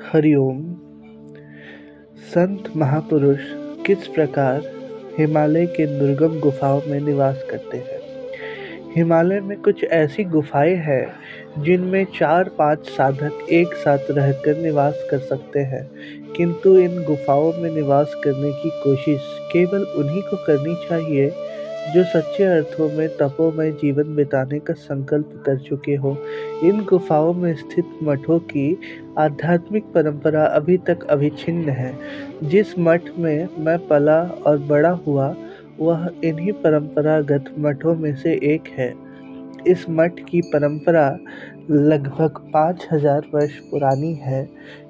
हरिओम। संत महापुरुष किस प्रकार हिमालय के दुर्गम गुफाओं में निवास करते हैं। हिमालय में कुछ ऐसी गुफाएं हैं जिनमें 4-5 साधक एक साथ रहकर निवास कर सकते हैं, किंतु इन गुफाओं में निवास करने की कोशिश केवल उन्हीं को करनी चाहिए जो सच्चे अर्थों में तपोमय जीवन बिताने का संकल्प कर चुके हो। इन गुफाओं में स्थित मठों की आध्यात्मिक परंपरा अभी तक अविच्छिन्न है। जिस मठ में मैं पला और बड़ा हुआ, वह इन्हीं परंपरागत मठों में से एक है। इस मठ की परंपरा लगभग 5000 वर्ष पुरानी है।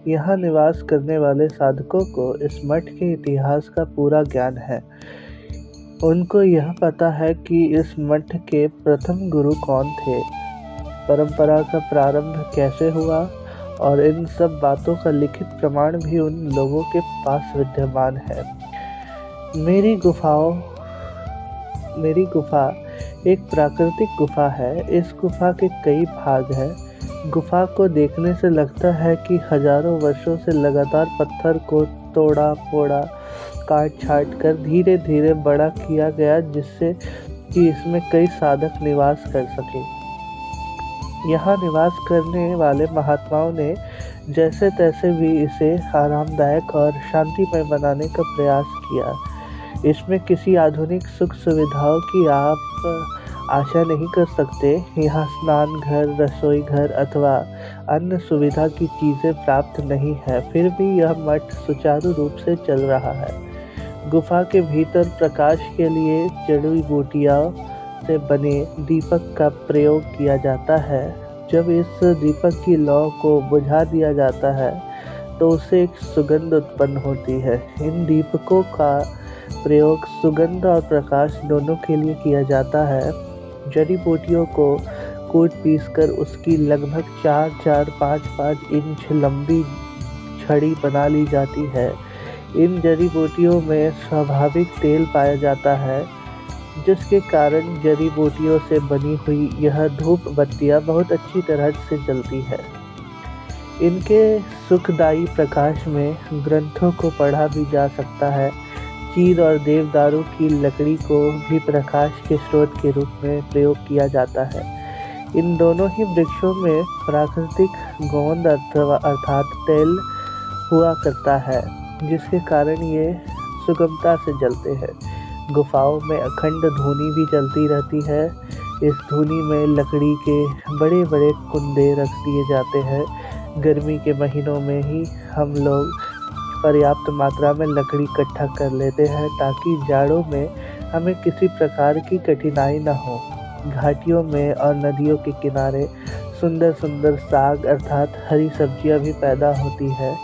यहाँ निवास करने वाले साधकों को इस मठ के इतिहास का पूरा ज्ञान है। उनको यह पता है कि इस मठ के प्रथम गुरु कौन थे, परंपरा का प्रारंभ कैसे हुआ, और इन सब बातों का लिखित प्रमाण भी उन लोगों के पास विद्यमान है। मेरी गुफा एक प्राकृतिक गुफा है। इस गुफा के कई भाग हैं। गुफा को देखने से लगता है कि हजारों वर्षों से लगातार पत्थर को तोड़ा फोड़ा, काट छाट कर धीरे धीरे बड़ा किया गया, जिससे कि इसमें कई साधक निवास कर सके। यहाँ निवास करने वाले महात्माओं ने जैसे तैसे भी इसे आरामदायक और शांतिमय बनाने का प्रयास किया। इसमें किसी आधुनिक सुख सुविधाओं की आप आशा नहीं कर सकते। यहाँ स्नान घर, रसोई घर अथवा अन्य सुविधा की चीज़ें प्राप्त नहीं है, फिर भी यह मठ सुचारू रूप से चल रहा है। गुफा के भीतर प्रकाश के लिए जड़ी बूटियों से बने दीपक का प्रयोग किया जाता है। जब इस दीपक की लौ को बुझा दिया जाता है तो उससे एक सुगंध उत्पन्न होती है। इन दीपकों का प्रयोग सुगंध और प्रकाश दोनों के लिए किया जाता है। जड़ी बूटियों को कूट पीस कर उसकी लगभग 4-4, 5-5 इंच लंबी छड़ी बना ली जाती है। इन जड़ी बूटियों में स्वाभाविक तेल पाया जाता है, जिसके कारण जड़ी बूटियों से बनी हुई यह धूप बत्तियां बहुत अच्छी तरह से जलती है। इनके सुखदायी प्रकाश में ग्रंथों को पढ़ा भी जा सकता है। चीड़ और देवदारू की लकड़ी को भी प्रकाश के स्रोत के रूप में प्रयोग किया जाता है। इन दोनों ही वृक्षों में प्राकृतिक गोंद अर्थात तेल हुआ करता है, जिसके कारण ये सुगमता से जलते हैं। गुफाओं में अखंड धूनी भी जलती रहती है। इस धूनी में लकड़ी के बड़े बड़े कुंडे रख दिए जाते हैं। गर्मी के महीनों में ही हम लोग पर्याप्त मात्रा में लकड़ी इकट्ठा कर लेते हैं, ताकि जाड़ों में हमें किसी प्रकार की कठिनाई न हो। घाटियों में और नदियों के किनारे सुंदर सुंदर साग अर्थात हरी सब्जियां भी पैदा होती है,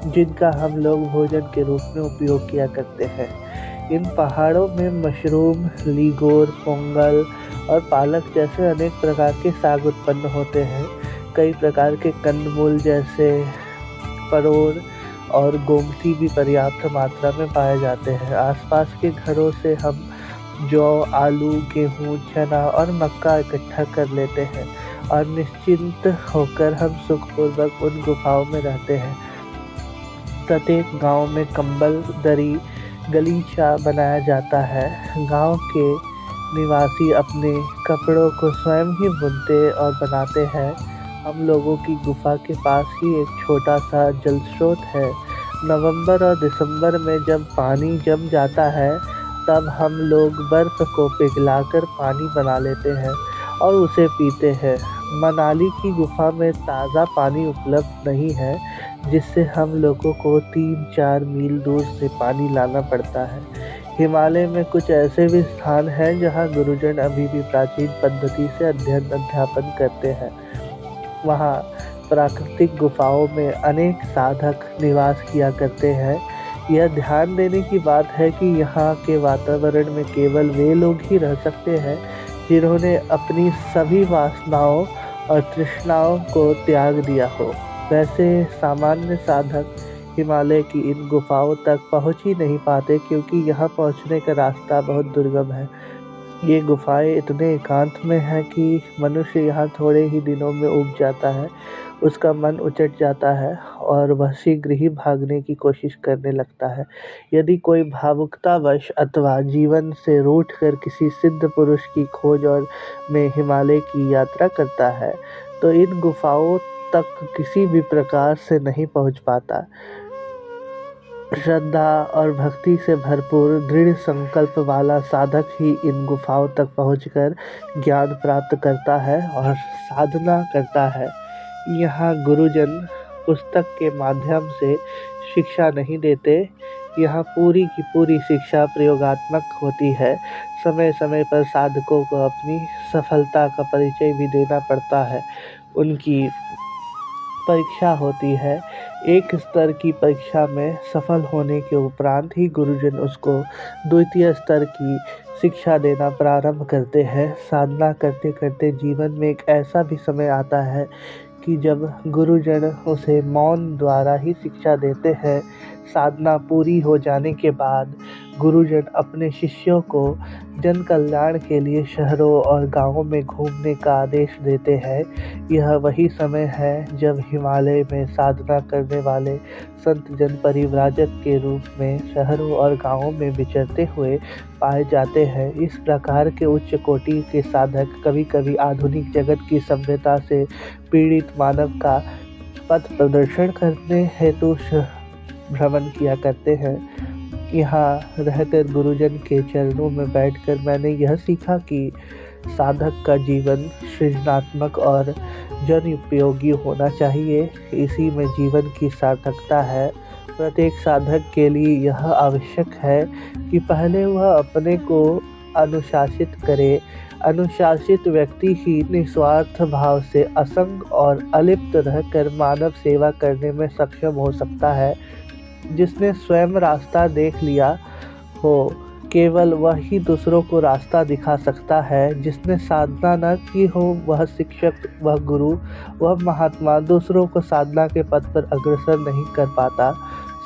जिनका हम लोग भोजन के रूप में उपयोग किया करते हैं। इन पहाड़ों में मशरूम, लीगोर, पोंगल और पालक जैसे अनेक प्रकार के साग उत्पन्न होते हैं। कई प्रकार के कंदमूल जैसे परोर और गोमती भी पर्याप्त मात्रा में पाए जाते हैं। आसपास के घरों से हम जौ, आलू, गेहूँ, चना और मक्का इकट्ठा कर लेते हैं और निश्चिंत होकर हम सुखपूर्वक उन गुफाओं में रहते हैं। प्रत्येक गांव में कंबल, दरी, गलीचा बनाया जाता है। गांव के निवासी अपने कपड़ों को स्वयं ही बुनते और बनाते हैं। हम लोगों की गुफा के पास ही एक छोटा सा जल स्रोत है। नवंबर और दिसंबर में जब पानी जम जाता है, तब हम लोग बर्फ को पिघलाकर पानी बना लेते हैं और उसे पीते हैं। मनाली की गुफा में ताज़ा पानी उपलब्ध नहीं है, जिससे हम लोगों को 3-4 मील दूर से पानी लाना पड़ता है। हिमालय में कुछ ऐसे भी स्थान हैं जहां गुरुजन अभी भी प्राचीन पद्धति से अध्यापन करते हैं। वहां प्राकृतिक गुफाओं में अनेक साधक निवास किया करते हैं। यह ध्यान देने की बात है कि यहाँ के वातावरण में केवल वे लोग ही रह सकते हैं जिन्होंने अपनी सभी वासनाओं और तृष्णाओं को त्याग दिया हो। वैसे सामान्य साधक हिमालय की इन गुफाओं तक पहुंच ही नहीं पाते, क्योंकि यहाँ पहुंचने का रास्ता बहुत दुर्गम है। ये गुफाएं इतने एकांत में हैं कि मनुष्य यहाँ थोड़े ही दिनों में उब जाता है। उसका मन उचट जाता है और वह शीघ्र ही भागने की कोशिश करने लगता है। यदि कोई भावुकतावश अथवा जीवन से रूठकर किसी सिद्ध पुरुष की खोज और में हिमालय की यात्रा करता है, तो इन गुफाओं तक किसी भी प्रकार से नहीं पहुंच पाता। श्रद्धा और भक्ति से भरपूर दृढ़ संकल्प वाला साधक ही इन गुफाओं तक पहुंचकर ज्ञान प्राप्त करता है और साधना करता है। यहाँ गुरुजन पुस्तक के माध्यम से शिक्षा नहीं देते। यहाँ पूरी की पूरी शिक्षा प्रयोगात्मक होती है। समय समय पर साधकों को अपनी सफलता का परिचय भी देना पड़ता है। उनकी परीक्षा होती है। एक स्तर की परीक्षा में सफल होने के उपरांत ही गुरुजन उसको द्वितीय स्तर की शिक्षा देना प्रारंभ करते हैं। साधना करते करते जीवन में एक ऐसा भी समय आता है कि जब गुरुजन उसे मौन द्वारा ही शिक्षा देते हैं। साधना पूरी हो जाने के बाद गुरुजन अपने शिष्यों को जन कल्याण के लिए शहरों और गांवों में घूमने का आदेश देते हैं। यह वही समय है जब हिमालय में साधना करने वाले संत जन परिव्राजक के रूप में शहरों और गांवों में विचरते हुए पाए जाते हैं। इस प्रकार के उच्च कोटि के साधक कभी कभी आधुनिक जगत की सभ्यता से पीड़ित मानव का पथ प्रदर्शन करने हेतु भ्रमण किया करते हैं। यहाँ रहकर गुरुजन के चरणों में बैठकर मैंने यह सीखा कि साधक का जीवन सृजनात्मक और जन उपयोगी होना चाहिए। इसी में जीवन की सार्थकता है। प्रत्येक साधक के लिए यह आवश्यक है कि पहले वह अपने को अनुशासित करे। अनुशासित व्यक्ति ही निस्वार्थ भाव से असंग और अलिप्त रहकर मानव सेवा करने में सक्षम हो सकता है। जिसने स्वयं रास्ता देख लिया हो, केवल वह ही दूसरों को रास्ता दिखा सकता है। जिसने साधना न की हो, वह शिक्षक, वह गुरु, वह महात्मा दूसरों को साधना के पथ पर अग्रसर नहीं कर पाता।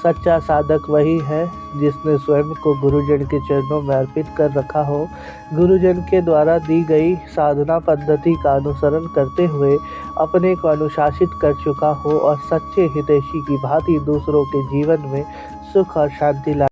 सच्चा साधक वही है जिसने स्वयं को गुरुजन के चरणों में अर्पित कर रखा हो। गुरुजन के द्वारा दी गई साधना पद्धति का अनुसरण करते हुए अपने को अनुशासित कर चुका हो और सच्चे हितैषी की भांति दूसरों के जीवन में सुख और शांति ला